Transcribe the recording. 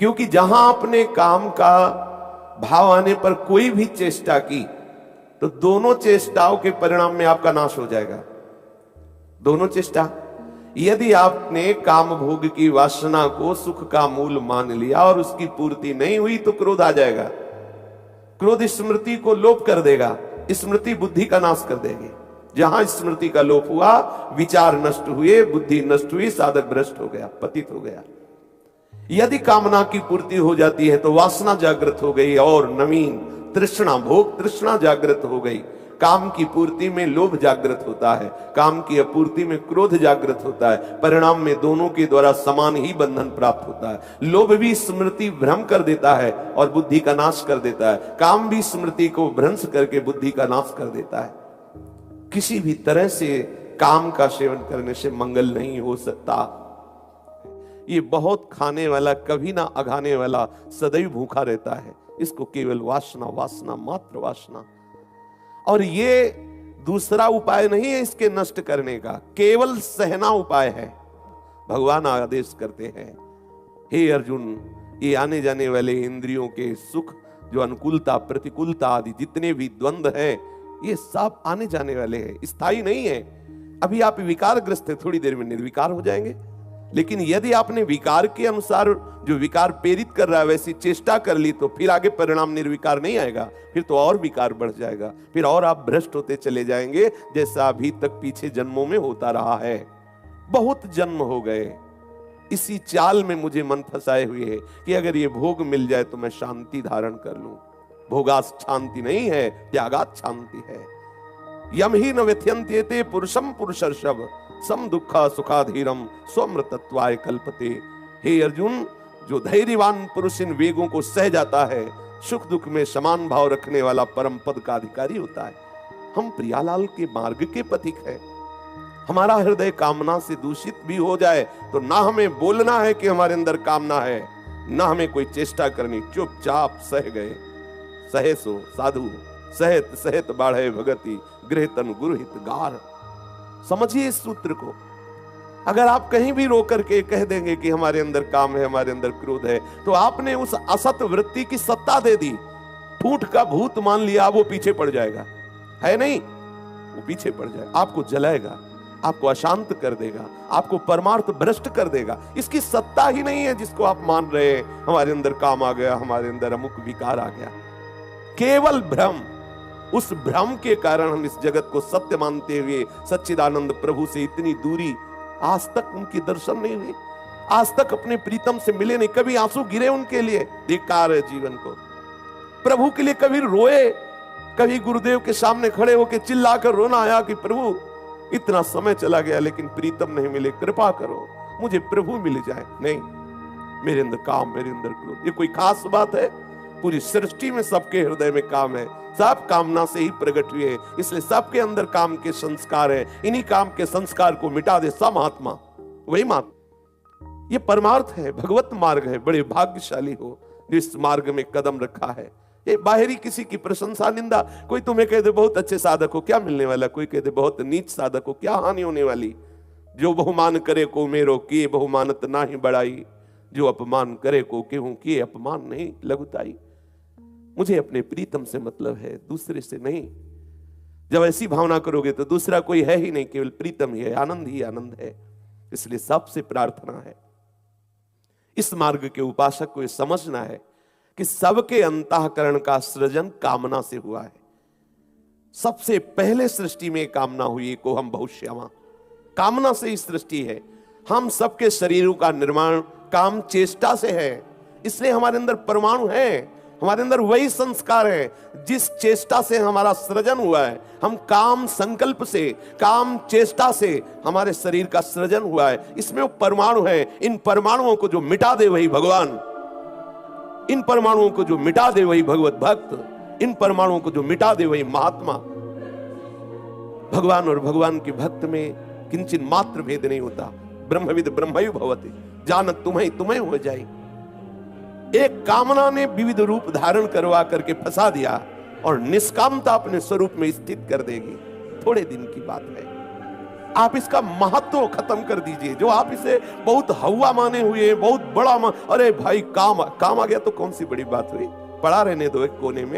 क्योंकि जहां आपने काम का भाव आने पर कोई भी चेष्टा की तो दोनों चेष्टाओं के परिणाम में आपका नाश हो जाएगा। दोनों चेष्टा, यदि आपने काम भोग की वासना को सुख का मूल मान लिया और उसकी पूर्ति नहीं हुई तो क्रोध आ जाएगा। क्रोध स्मृति को लोप कर देगा, स्मृति बुद्धि का नाश कर देगी। जहां स्मृति का लोप हुआ, विचार नष्ट हुए, बुद्धि नष्ट हुई, साधक भ्रष्ट हो गया, पतित हो गया। यदि कामना की पूर्ति हो जाती है तो वासना जागृत हो गई और नवीन तृष्णा, भोग तृष्णा जागृत हो गई। काम की पूर्ति में लोभ जागृत होता है, काम की अपूर्ति में क्रोध जागृत होता है। परिणाम में दोनों के द्वारा समान ही बंधन प्राप्त होता है। लोभ भी स्मृति भ्रम कर देता है और बुद्धि का नाश कर देता है। काम भी स्मृति को भ्रंश करके बुद्धि का नाश कर देता है। किसी भी तरह से काम का सेवन करने से मंगल नहीं हो सकता। ये बहुत खाने वाला, कभी ना अघाने वाला सदैव भूखा रहता है। इसको केवल वासना, वासना मात्र वासना। और ये दूसरा उपाय नहीं है इसके नष्ट करने का, केवल सहना उपाय है। भगवान आदेश करते हैं, हे अर्जुन, ये आने जाने वाले इंद्रियों के सुख, जो अनुकूलता प्रतिकूलता आदि जितने भी द्वंद्व हैं, ये सब आने जाने वाले हैं, स्थायी नहीं है। अभी आप विकारग्रस्त है, थोड़ी देर में निर्विकार हो जाएंगे। लेकिन यदि आपने विकार के अनुसार, जो विकार प्रेरित कर रहा है, वैसी चेष्टा कर ली तो फिर आगे परिणाम निर्विकार नहीं आएगा, फिर तो और विकार बढ़ जाएगा, फिर और आप भ्रष्ट होते चले जाएंगे, जैसा अभी तक पीछे जन्मों में होता रहा है। बहुत जन्म हो गए इसी चाल में मुझे मन फंसाए हुए है कि अगर ये भोग मिल जाए तो मैं शांति धारण कर लूं। भोगात शांति नहीं है, त्यागात शांति है। यम ही न व्यथ्यन्त्येते पुरुषम पुरुषर्षभ सम दुखा सुखाधीरम स्वमृतत्वाय कल्पते। हे अर्जुन, जो धैर्यवान पुरुष इन वेगों को सह जाता है, सुख दुख में समान भाव रखने वाला परम पद का अधिकारी होता है। हम प्रियालाल के मार्ग के पथिक है। हमारा हृदय कामना से दूषित भी हो जाए तो ना हमें बोलना है कि हमारे अंदर कामना है, ना हमें कोई चेष्टा करनी, चुपचाप सह गए। सहे सो साधु सहत सहत बाढ़े भगति गृहतन गुरुहित गार। समझिए इस सूत्र को। अगर आप कहीं भी रोकर के कह देंगे कि हमारे अंदर काम है, हमारे अंदर क्रोध है, तो आपने उस असत वृत्ति की सत्ता दे दी। ठूठ का भूत मान लिया, वो पीछे पड़ जाएगा, है नहीं, वो पीछे पड़ जाएगा, आपको जलाएगा, आपको अशांत कर देगा, आपको परमार्थ भ्रष्ट कर देगा। इसकी सत्ता ही नहीं है जिसको आप मान रहे हैं। हमारे अंदर काम आ गया, हमारे अंदर अमुक विकार आ गया, केवल भ्रम। उस भ्रम के कारण हम इस जगत को सत्य मानते हुए सच्चिदानंद प्रभु से इतनी दूरी, आज तक उनके दर्शन नहीं हुए, आज तक अपने प्रीतम से मिले नहीं, कभी आंसू गिरे उनके लिए, धिक्कार है जीवन को। प्रभु के लिए कभी रोए, कभी गुरुदेव के सामने खड़े होकर चिल्लाकर रोना आया कि प्रभु इतना समय चला गया लेकिन प्रीतम नहीं मिले, कृपा करो मुझे प्रभु मिल जाए। नहीं, मेरे अंदर काम, मेरे अंदर क्रोध। ये कोई खास बात है? पूरी सृष्टि में सबके हृदय में काम है, सब कामना से ही प्रकट हुए हैं, इसलिए सबके अंदर काम के संस्कार है। इन्हीं काम के संस्कार को मिटा दे सा महात्मा, वही महात्मा। ये परमार्थ है, भगवत मार्ग है। बड़े भाग्यशाली हो जो इस मार्ग में कदम रखा है। ये बाहरी किसी की प्रशंसा निंदा, कोई तुम्हें कह दे बहुत अच्छे साधक हो, क्या मिलने वाला? कोई कह दे बहुत नीच साधक हो, क्या हानि होने वाली? जो बहुमान करे को मेरो किए बहुमानत ना ही बढ़ाई, जो अपमान करे को केहूं किए अपमान नहीं लघुताई। मुझे अपने प्रीतम से मतलब है, दूसरे से नहीं। जब ऐसी भावना करोगे तो दूसरा कोई है ही नहीं, केवल प्रीतम ही है, आनंद ही आनंद है। इसलिए सबसे प्रार्थना है, इस मार्ग के उपासक को यह समझना है कि सबके अंतःकरण का सृजन कामना से हुआ है। सबसे पहले सृष्टि में कामना हुई, को हम भविष्यमा, कामना से ही सृष्टि है। हम सबके शरीरों का निर्माण काम चेष्टा से है। इसलिए हमारे अंदर परमाणु है, हमारे अंदर वही संस्कार है जिस चेष्टा से हमारा सृजन हुआ है। हम काम संकल्प से, काम चेष्टा से हमारे शरीर का सृजन हुआ है। इसमें वो परमाणु है। इन परमाणुओं को जो मिटा दे वही भगवान, इन परमाणुओं को जो मिटा दे वही भगवत भक्त, इन परमाणुओं को जो मिटा दे वही महात्मा। भगवान और भगवान के भक्त में किंचिन मात्र भेद नहीं होता। ब्रह्मविद ब्रह्मयु भवति, जानत तुम्हें तुम्हें हो जाए। एक कामना ने विविध रूप धारण करवा करके फंसा दिया और निष्कामता अपने स्वरूप में स्थित कर देगी। थोड़े दिन की बात है। आप इसका महत्व खत्म कर दीजिए। जो आप इसे बहुत हवा माने हुए, बहुत बड़ा अरे भाई काम काम आ गया तो कौन सी बड़ी बात हुई, पड़ा रहने दो एक कोने में।